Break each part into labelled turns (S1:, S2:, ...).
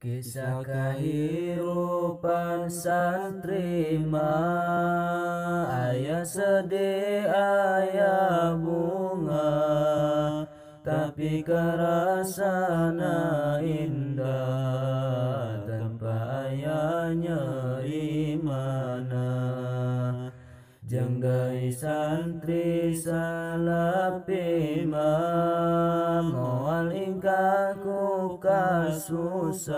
S1: Kisah kehidupan santri ayah sedih ayah bunga, tapi kerasana indah tanpa ayah nyeri mana. Janggai santri salapi moal ingkangku kasusah,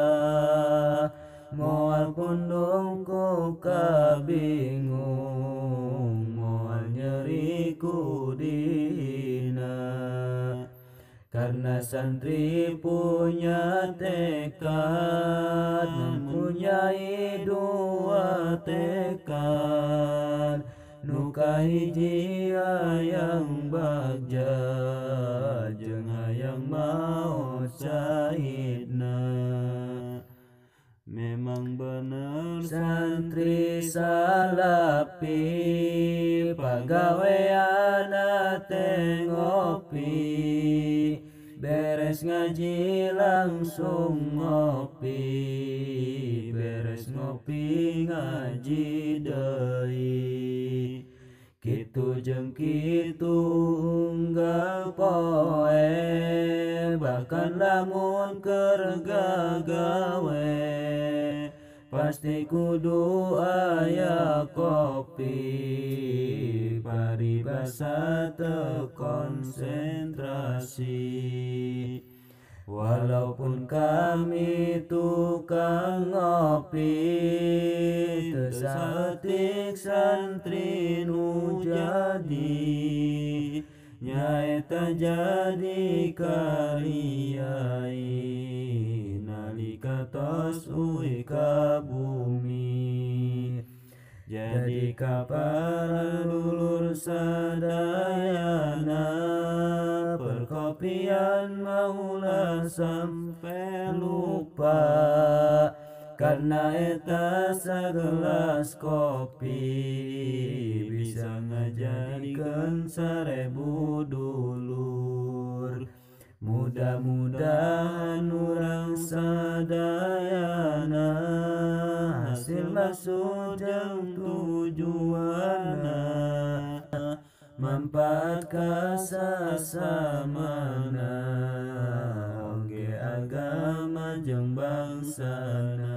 S1: moal pundungku kabingung, moal nyeriku dihina. Karena santri punya tekad, mempunyai dua tekad, nuka hiji hayang bagja, jeung hayang maot syahidna. Memang bener santri salapi, pagaweana teh ngopi, beres ngaji langsung ngopi, beres ngopi ngaji deui. Kitu jeung kitu unggal poe, bahkan lamun keur gagawe, pasti kudu aya kopi, paribasa teu konsentrasi. Walaupun kami tukang ngopi, teu saeutik santri nu jadi, nyaeta jadi kariyai nalika tos uwi ka bumi. Jadi ka para dulur sadayana, perkopian maulah sampe lupa, karena eta sagelas kopi bisa ngajadikeun 1000 dulur. Mudah-mudahan urang sadayana hasil maksud jeung tujuanna, manfaat ka sasamana, oge agama jeung bangsana.